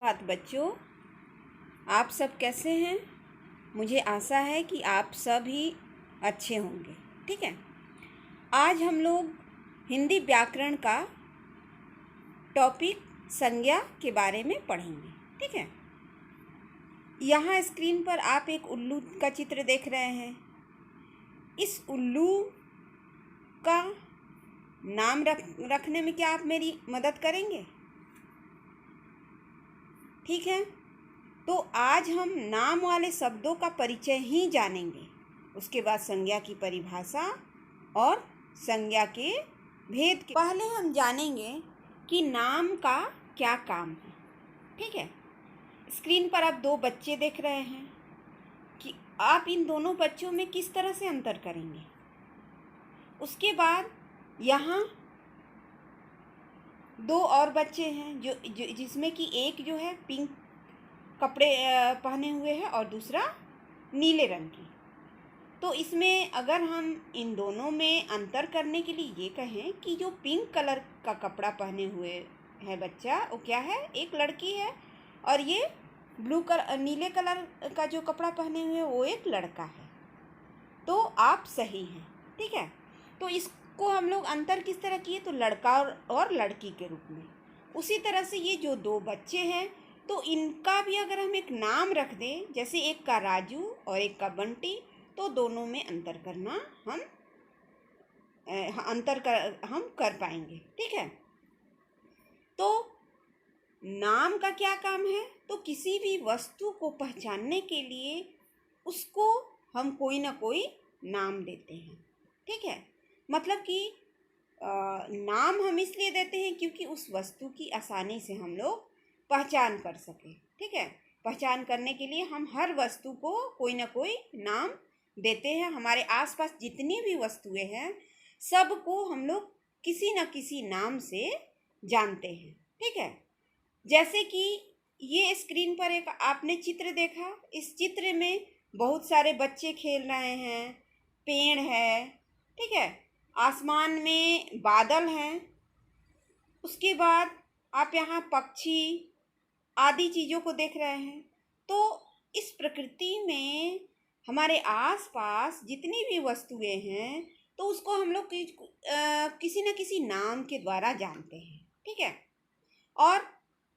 बात बच्चों, आप सब कैसे हैं। मुझे आशा है कि आप सब ही अच्छे होंगे। ठीक है, आज हम लोग हिंदी व्याकरण का टॉपिक संज्ञा के बारे में पढ़ेंगे। ठीक है, यहाँ स्क्रीन पर आप एक उल्लू का चित्र देख रहे हैं। इस उल्लू का नाम रखने में क्या आप मेरी मदद करेंगे? ठीक है, तो आज हम नाम वाले शब्दों का परिचय ही जानेंगे। उसके बाद संज्ञा की परिभाषा और संज्ञा के भेद के पहले हम जानेंगे कि नाम का क्या काम है। ठीक है, स्क्रीन पर आप दो बच्चे देख रहे हैं कि आप इन दोनों बच्चों में किस तरह से अंतर करेंगे। उसके बाद यहाँ दो और बच्चे हैं जो जिसमें कि एक जो है पिंक कपड़े पहने हुए है और दूसरा नीले रंग की। तो इसमें अगर हम इन दोनों में अंतर करने के लिए ये कहें कि जो पिंक कलर का कपड़ा पहने हुए है बच्चा, वो क्या है? एक लड़की है। और ये नीले कलर का जो कपड़ा पहने हुए वो एक लड़का है। तो आप सही हैं। ठीक है, तो इसको हम लोग अंतर किस तरह किए? तो लड़का और लड़की के रूप में। उसी तरह से ये जो दो बच्चे हैं, तो इनका भी अगर हम एक नाम रख दें, जैसे एक का राजू और एक का बंटी, तो दोनों में अंतर करना हम कर पाएंगे। ठीक है, तो नाम का क्या काम है? तो किसी भी वस्तु को पहचानने के लिए उसको हम कोई ना कोई नाम देते हैं। ठीक है, मतलब कि नाम हम इसलिए देते हैं क्योंकि उस वस्तु की आसानी से हम लोग पहचान कर सकें। ठीक है, पहचान करने के लिए हम हर वस्तु को कोई ना कोई नाम देते हैं। हमारे आसपास जितनी भी वस्तुएं हैं सबको हम लोग किसी न किसी नाम से जानते हैं। ठीक है, जैसे कि ये स्क्रीन पर एक आपने चित्र देखा। इस चित्र में बहुत सारे बच्चे खेल रहे हैं, पेड़ है। ठीक है, आसमान में बादल हैं। उसके बाद आप यहाँ पक्षी आदि चीज़ों को देख रहे हैं। तो इस प्रकृति में हमारे आसपास जितनी भी वस्तुएं हैं तो उसको हम लोग किसी न किसी नाम के द्वारा जानते हैं। ठीक है, और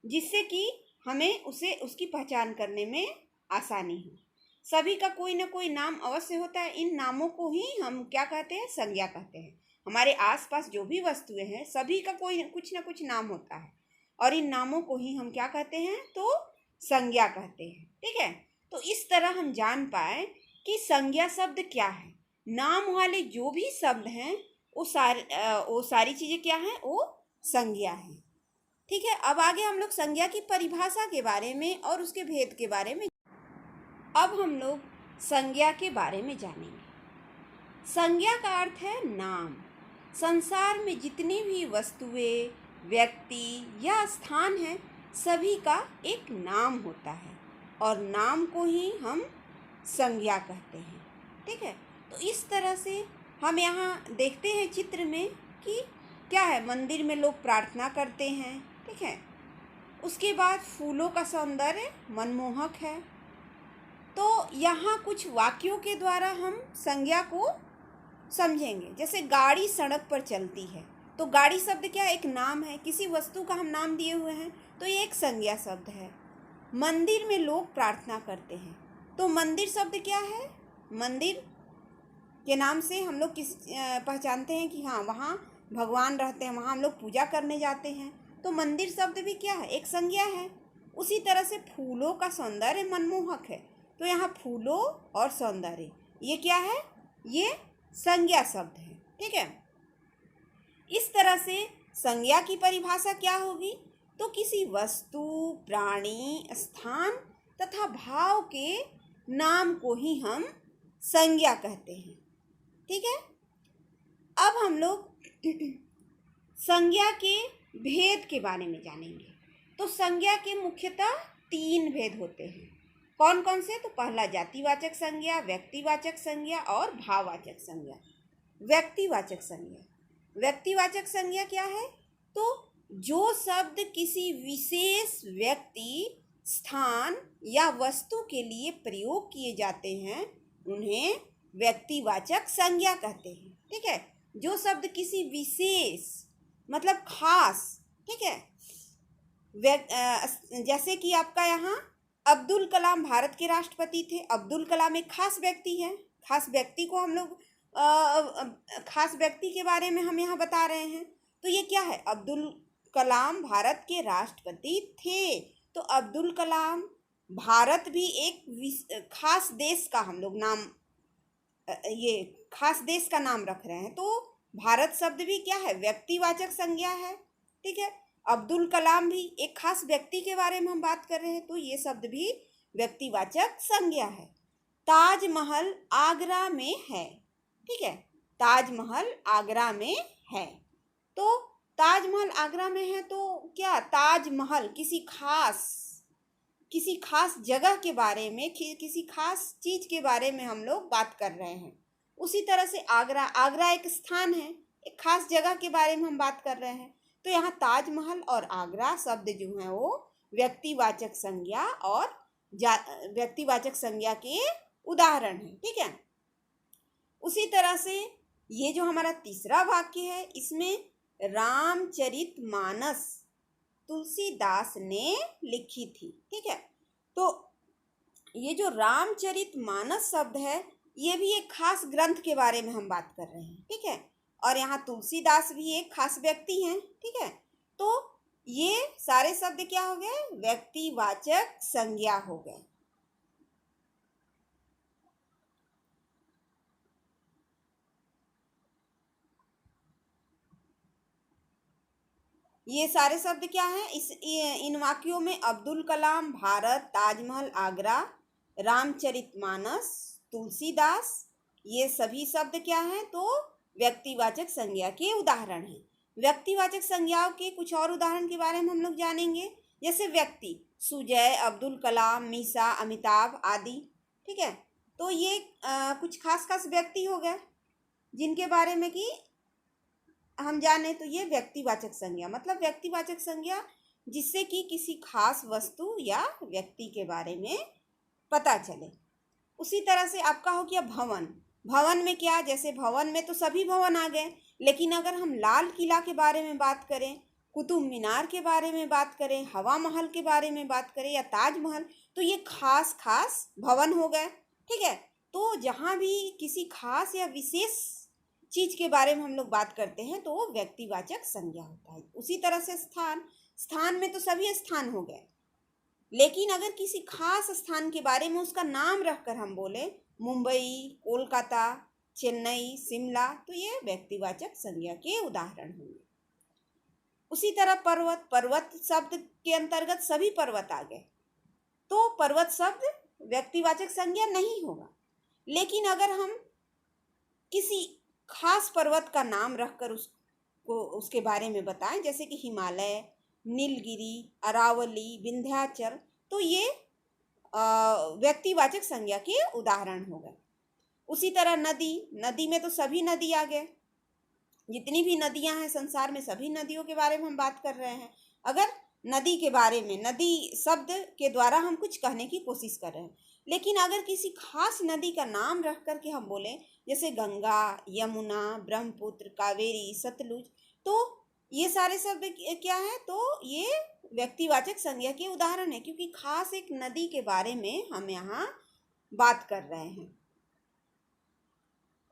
जिससे कि हमें उसकी पहचान करने में आसानी हो। सभी का कोई ना कोई नाम अवश्य होता है। इन नामों को ही हम क्या कहते हैं? संज्ञा कहते हैं। हमारे आसपास जो भी वस्तुएं हैं सभी का कोई कुछ ना कुछ नाम होता है और इन नामों को ही हम क्या कहते हैं? तो संज्ञा कहते हैं। ठीक है, तो इस तरह हम जान पाए कि संज्ञा शब्द क्या है। नाम वाले जो भी शब्द हैं वो सारी चीज़ें क्या हैं? वो संज्ञा है। ठीक है, अब आगे हम लोग संज्ञा की परिभाषा के बारे में और उसके भेद के बारे में अब हम लोग संज्ञा के बारे में जानेंगे। संज्ञा का अर्थ है नाम। संसार में जितनी भी वस्तुएं, व्यक्ति या स्थान हैं सभी का एक नाम होता है और नाम को ही हम संज्ञा कहते हैं। ठीक है, तो इस तरह से हम यहाँ देखते हैं चित्र में कि क्या है? मंदिर में लोग प्रार्थना करते हैं। ठीक है, उसके बाद फूलों का सौंदर्य मनमोहक है। तो यहाँ कुछ वाक्यों के द्वारा हम संज्ञा को समझेंगे। जैसे गाड़ी सड़क पर चलती है, तो गाड़ी शब्द क्या? एक नाम है। किसी वस्तु का हम नाम दिए हुए हैं तो ये एक संज्ञा शब्द है। मंदिर में लोग प्रार्थना करते हैं, तो मंदिर शब्द क्या है? मंदिर के नाम से हम लोग पहचानते हैं कि हाँ वहाँ भगवान रहते हैं, वहाँ हम लोग पूजा करने जाते हैं। तो मंदिर शब्द भी क्या है? एक संज्ञा है। उसी तरह से फूलों का सौंदर्य मनमोहक है, तो यहाँ फूलों और सौंदर्य ये क्या है? ये संज्ञा शब्द है। ठीक है, इस तरह से संज्ञा की परिभाषा क्या होगी? तो किसी वस्तु, प्राणी, स्थान तथा भाव के नाम को ही हम संज्ञा कहते हैं। ठीक है, अब हम लोग संज्ञा के भेद के बारे में जानेंगे। तो संज्ञा के मुख्यतः 3 भेद होते हैं। कौन कौन से? तो पहला जातिवाचक संज्ञा, व्यक्तिवाचक संज्ञा और भाववाचक संज्ञा। व्यक्तिवाचक संज्ञा क्या है? तो जो शब्द किसी विशेष व्यक्ति, स्थान या वस्तु के लिए प्रयोग किए जाते हैं उन्हें व्यक्तिवाचक संज्ञा कहते हैं। ठीक है, जो शब्द किसी विशेष मतलब खास, ठीक है, जैसे कि आपका यहाँ अब्दुल कलाम भारत के राष्ट्रपति थे। अब्दुल कलाम एक खास व्यक्ति है, खास व्यक्ति को हम लोग खास व्यक्ति के बारे में हम यहाँ बता रहे हैं। तो ये क्या है, अब्दुल कलाम भारत के राष्ट्रपति थे। तो अब्दुल कलाम भारत भी एक खास देश का हम लोग नाम, ये खास देश का नाम रख रहे हैं। तो भारत शब्द भी क्या है, व्यक्तिवाचक संज्ञा है। ठीक है, अब्दुल कलाम भी एक खास व्यक्ति के बारे में हम बात कर रहे हैं, तो ये शब्द भी व्यक्तिवाचक संज्ञा है। ताजमहल आगरा में है। ठीक है, ताजमहल आगरा में है। तो ताजमहल आगरा में है तो क्या, ताजमहल किसी खास जगह के बारे में, किसी खास चीज के बारे में हम लोग बात कर रहे हैं। उसी तरह से आगरा एक स्थान है, एक खास जगह के बारे में हम बात कर रहे हैं। तो यहाँ ताजमहल और आगरा शब्द जो है वो व्यक्तिवाचक संज्ञा और व्यक्तिवाचक संज्ञा के उदाहरण हैं। ठीक है, उसी तरह से ये जो हमारा तीसरा वाक्य है, इसमें रामचरितमानस तुलसीदास ने लिखी थी। ठीक है, तो ये जो रामचरितमानस शब्द है ये भी एक खास ग्रंथ के बारे में हम बात कर रहे हैं। ठीक है, और यहाँ तुलसीदास भी एक खास व्यक्ति हैं। ठीक है, तो ये सारे शब्द क्या हो गए, व्यक्तिवाचक संज्ञा हो गए। ये सारे शब्द क्या हैं, इन वाक्यों में अब्दुल कलाम भारत, ताजमहल आगरा, रामचरितमानस, तुलसीदास, ये सभी शब्द क्या हैं, तो व्यक्तिवाचक संज्ञा के उदाहरण हैं। व्यक्तिवाचक संज्ञाओं के कुछ और उदाहरण के बारे में हम लोग जानेंगे। जैसे व्यक्ति, सुजय, अब्दुल कलाम, मीसा, अमिताभ आदि। ठीक है, तो ये कुछ खास व्यक्ति हो गए जिनके बारे में कि हम जाने। तो ये व्यक्तिवाचक संज्ञा, मतलब व्यक्तिवाचक संज्ञा जिससे कि किसी खास वस्तु या व्यक्ति के बारे में पता चले। उसी तरह से आपका हो गया भवन। भवन में क्या, जैसे भवन में तो सभी भवन आ गए, लेकिन अगर हम लाल किला के बारे में बात करें, कुतुब मीनार के बारे में बात करें, हवा महल के बारे में बात करें या ताजमहल, तो ये खास भवन हो गए। ठीक है, तो जहाँ भी किसी खास या विशेष चीज के बारे में हम लोग बात करते हैं तो वो व्यक्तिवाचक संज्ञा होता है। उसी तरह से स्थान में तो सभी स्थान हो गए, लेकिन अगर किसी खास स्थान के बारे में उसका नाम रखकर हम बोले मुंबई, कोलकाता, चेन्नई, शिमला, तो ये व्यक्तिवाचक संज्ञा के उदाहरण होंगे। उसी तरह पर्वत शब्द के अंतर्गत सभी पर्वत आ गए, तो पर्वत शब्द व्यक्तिवाचक संज्ञा नहीं होगा। लेकिन अगर हम किसी खास पर्वत का नाम रखकर उसके बारे में बताएं, जैसे कि हिमालय, नीलगिरी, अरावली, विंध्याचल, तो ये व्यक्तिवाचक संज्ञा के उदाहरण हो गए। उसी तरह नदी में तो सभी नदी आ गए, जितनी भी नदियां हैं संसार में सभी नदियों के बारे में हम बात कर रहे हैं। अगर नदी के बारे में, नदी शब्द के द्वारा हम कुछ कहने की कोशिश कर रहे हैं, लेकिन अगर किसी खास नदी का नाम रख करके हम बोले जैसे गंगा, यमुना, ब्रह्मपुत्र, कावेरी, सतलुज, तो ये सारे शब्द क्या है, तो ये व्यक्तिवाचक संज्ञा के उदाहरण है, क्योंकि खास एक नदी के बारे में हम यहाँ बात कर रहे हैं।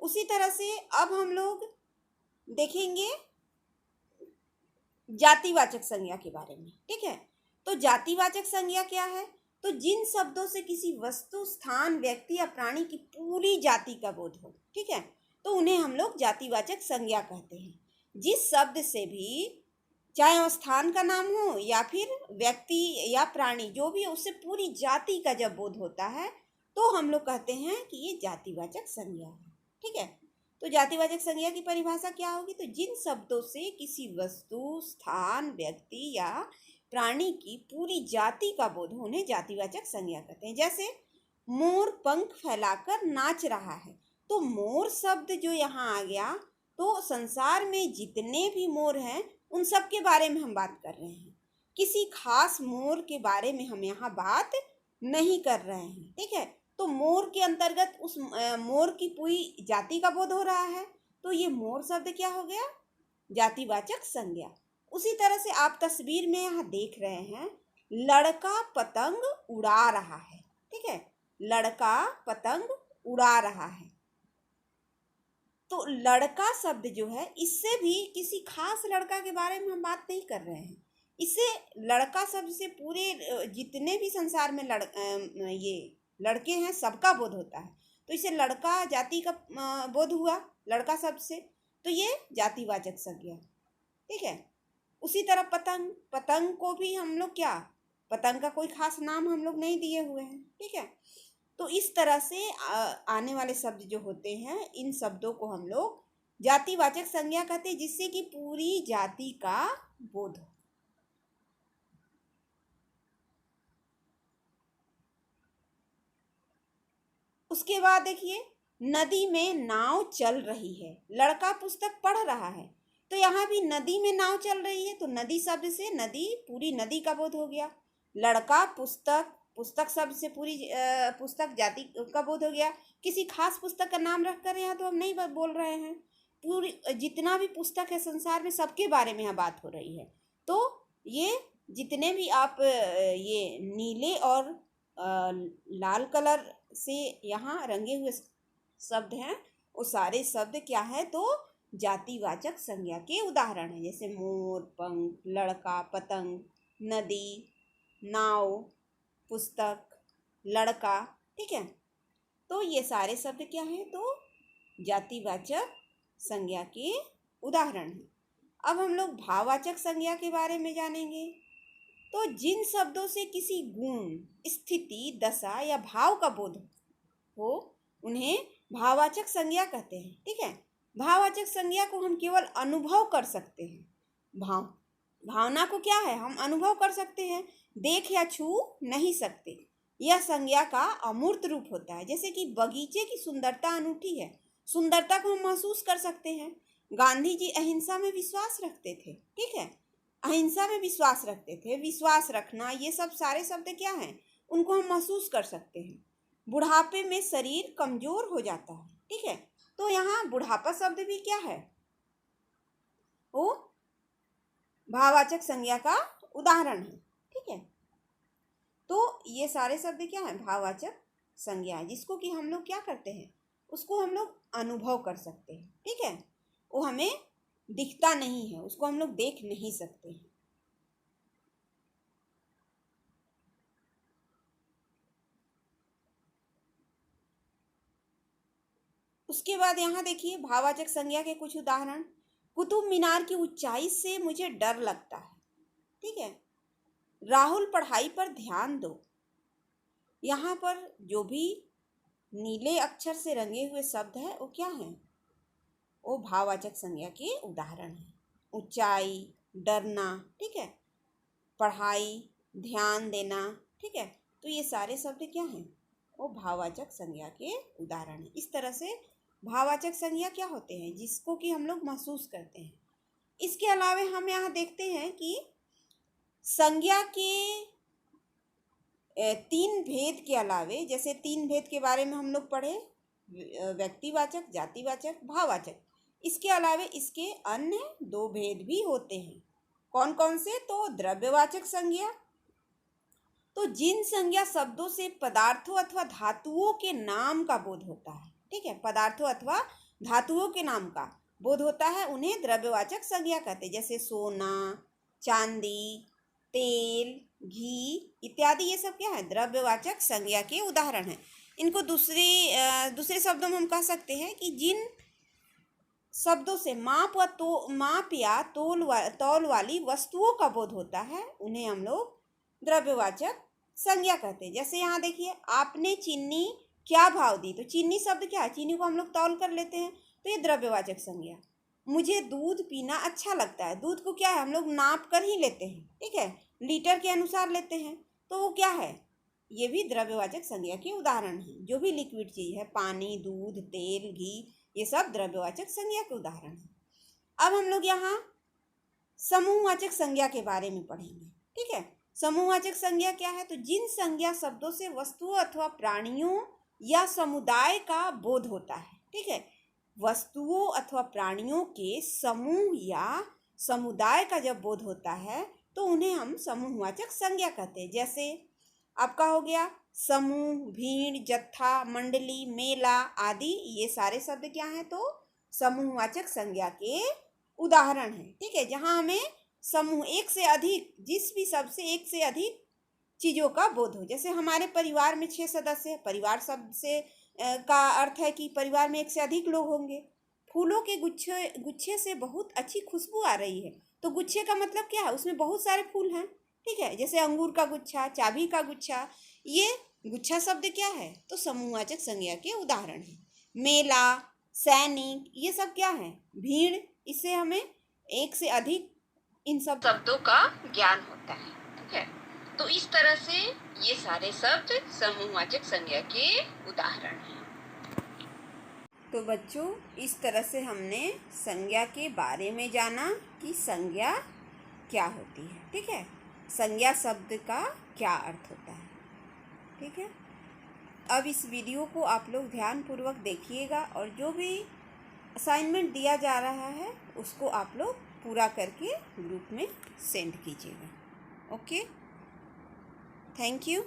उसी तरह से अब हम लोग देखेंगे जातिवाचक संज्ञा के बारे में। ठीक है, तो जातिवाचक संज्ञा क्या है, तो जिन शब्दों से किसी वस्तु, स्थान, व्यक्ति या प्राणी की पूरी जाति का बोध हो, ठीक है, तो उन्हें हम लोग जातिवाचक संज्ञा कहते हैं। जिस शब्द से भी, चाहे वो स्थान का नाम हो या फिर व्यक्ति या प्राणी, जो भी उससे पूरी जाति का जब बोध होता है तो हम लोग कहते हैं कि ये जातिवाचक संज्ञा है। ठीक है, तो जातिवाचक संज्ञा की परिभाषा क्या होगी, तो जिन शब्दों से किसी वस्तु, स्थान, व्यक्ति या प्राणी की पूरी जाति का बोध हो, उन्हें जातिवाचक संज्ञा कहते हैं। जैसे मोर पंख फैलाकर नाच रहा है, तो मोर शब्द जो यहाँ आ गया, तो संसार में जितने भी मोर हैं उन सब के बारे में हम बात कर रहे हैं। किसी खास मोर के बारे में हम यहाँ बात नहीं कर रहे हैं, ठीक है। तो मोर के अंतर्गत उस मोर की पूरी जाति का बोध हो रहा है, तो ये मोर शब्द क्या हो गया, जातिवाचक संज्ञा। उसी तरह से आप तस्वीर में यहाँ देख रहे हैं, लड़का पतंग उड़ा रहा है, ठीक है, लड़का पतंग उड़ा रहा है। तो लड़का शब्द जो है, इससे भी किसी खास लड़का के बारे में हम बात नहीं कर रहे हैं। इससे लड़का शब्द से पूरे जितने भी संसार में ये लड़के हैं सबका बोध होता है। तो इसे लड़का जाति का बोध हुआ लड़का शब्द से, तो ये जातिवाचक संज्ञा, ठीक है। उसी तरह पतंग, पतंग को भी हम लोग क्या, पतंग का कोई खास नाम हम लोग नहीं दिए हुए हैं, ठीक है। तो इस तरह से आने वाले शब्द जो होते हैं, इन शब्दों को हम लोग जातिवाचक संज्ञा कहते हैं, जिससे कि पूरी जाति का बोध हो। उसके बाद देखिए, नदी में नाव चल रही है, लड़का पुस्तक पढ़ रहा है। तो यहाँ भी नदी में नाव चल रही है, तो नदी शब्द से नदी, पूरी नदी का बोध हो गया। लड़का पुस्तक, पुस्तक शब्द से पूरी पुस्तक जाति का बोध हो गया। किसी खास पुस्तक का नाम रखकर यहाँ तो हम नहीं बोल रहे हैं, पूरी जितना भी पुस्तक है संसार में सबके बारे में यहाँ बात हो रही है। तो ये जितने भी आप ये नीले और लाल कलर से यहाँ रंगे हुए शब्द हैं, वो सारे शब्द क्या है, तो जातिवाचक संज्ञा के उदाहरण हैं। जैसे मोर, पंख, लड़का, पतंग, नदी, नाव, पुस्तक, लड़का, ठीक है। तो ये सारे शब्द क्या हैं, तो जातिवाचक संज्ञा के उदाहरण हैं। अब हम लोग भाववाचक संज्ञा के बारे में जानेंगे। तो जिन शब्दों से किसी गुण, स्थिति, दशा या भाव का बोध हो, उन्हें भाववाचक संज्ञा कहते हैं, ठीक है। भाववाचक संज्ञा को हम केवल अनुभव कर सकते हैं। भावना को क्या है, हम अनुभव कर सकते हैं, देख या छू नहीं सकते। यह संज्ञा का अमूर्त रूप होता है। जैसे कि बगीचे की सुंदरता अनूठी है, सुंदरता को हम महसूस कर सकते हैं। गांधी जी अहिंसा में विश्वास रखते थे, ठीक है, अहिंसा में विश्वास रखते थे। विश्वास रखना, ये सब सारे शब्द क्या हैं, उनको हम महसूस कर सकते हैं। बुढ़ापे में शरीर कमजोर हो जाता है, ठीक है। तो यहाँ बुढ़ापा शब्द भी क्या है, वो भाववाचक संज्ञा का उदाहरण है, ठीक है। तो ये सारे शब्द क्या है, भाववाचक संज्ञा है, जिसको कि हम लोग क्या करते हैं, उसको हम लोग अनुभव कर सकते हैं, ठीक है। वो हमें दिखता नहीं है, उसको हम लोग देख नहीं सकते हैं। उसके बाद यहाँ देखिए भाववाचक संज्ञा के कुछ उदाहरण। कुतुब मीनार की ऊंचाई से मुझे डर लगता है, ठीक है। राहुल पढ़ाई पर ध्यान दो। यहाँ पर जो भी नीले अक्षर से रंगे हुए शब्द है, वो क्या है, वो भाववाचक संज्ञा के उदाहरण है। ऊंचाई, डरना, ठीक है, पढ़ाई, ध्यान देना, ठीक है। तो ये सारे शब्द क्या हैं, वो भाववाचक संज्ञा के उदाहरण हैं। इस तरह से भाववाचक संज्ञा क्या होते हैं, जिसको कि हम लोग महसूस करते हैं। इसके अलावा हम यहाँ देखते हैं कि संज्ञा के 3 भेद के अलावे, जैसे 3 भेद के बारे में हम लोग पढ़े, व्यक्तिवाचक, जातिवाचक, भाववाचक। इसके अलावे इसके अन्य 2 भेद भी होते हैं। कौन कौन से, तो द्रव्यवाचक संज्ञा, तो जिन संज्ञा शब्दों से पदार्थों अथवा धातुओं के नाम का बोध होता है, ठीक है, पदार्थों अथवा धातुओं के नाम का बोध होता है, उन्हें द्रव्यवाचक संज्ञा कहते हैं। जैसे सोना, चांदी, तेल, घी इत्यादि, ये सब क्या है, द्रव्यवाचक संज्ञा के उदाहरण हैं। इनको दूसरे शब्दों में हम कह सकते हैं कि जिन शब्दों से माप या तौल वाली वस्तुओं का बोध होता है, उन्हें हम लोग द्रव्यवाचक संज्ञा कहते हैं। जैसे यहाँ देखिए, आपने चीनी क्या भाव दी, तो चीनी शब्द क्या है, चीनी को हम लोग तौल कर लेते हैं, तो ये द्रव्यवाचक संज्ञा। मुझे दूध पीना अच्छा लगता है, दूध को क्या है, हम लोग नाप कर ही लेते हैं, ठीक है, लीटर के अनुसार लेते हैं, तो वो क्या है, ये भी द्रव्यवाचक संज्ञा के उदाहरण हैं। जो भी लिक्विड चीज़ है, पानी, दूध, तेल, घी, ये सब द्रव्यवाचक संज्ञा के उदाहरण हैं। अब हम लोग यहाँ समूहवाचक संज्ञा के बारे में पढ़ेंगे। ठीक है, समूहवाचक संज्ञा क्या है? तो जिन संज्ञा शब्दों से वस्तुओं अथवा प्राणियों या समुदाय का बोध होता है। ठीक है, वस्तुओं अथवा प्राणियों के समूह या समुदाय का जब बोध होता है तो उन्हें हम समूहवाचक संज्ञा कहते हैं। जैसे आपका हो गया समूह, भीड़, जत्था, मंडली, मेला आदि, ये सारे शब्द क्या हैं? तो समूहवाचक संज्ञा के उदाहरण हैं। ठीक है, जहाँ हमें समूह एक से अधिक, जिस भी शब्द से एक से अधिक चीज़ों का बोध हो। जैसे हमारे परिवार में 6 सदस्य हैं। परिवार शब्द से का अर्थ है कि परिवार में एक से अधिक लोग होंगे। फूलों के गुच्छे से बहुत अच्छी खुशबू आ रही है। तो गुच्छे का मतलब क्या है? उसमें बहुत सारे फूल हैं। ठीक है, जैसे अंगूर का गुच्छा, चाबी का गुच्छा, ये गुच्छा शब्द क्या है? तो समूहवाचक संज्ञा के उदाहरण है। मेला, सैनिक, ये सब क्या है? भीड़। इससे हमें एक से अधिक इन सब शब्दों का ज्ञान होता है। ठीक है, तो इस तरह से ये सारे शब्द समूहवाचक संज्ञा के उदाहरण हैं। तो बच्चों, इस तरह से हमने संज्ञा के बारे में जाना कि संज्ञा क्या होती है। ठीक है, संज्ञा शब्द का क्या अर्थ होता है। ठीक है, अब इस वीडियो को आप लोग ध्यानपूर्वक देखिएगा और जो भी असाइनमेंट दिया जा रहा है उसको आप लोग पूरा करके ग्रुप में सेंड कीजिएगा। Okay, thank you.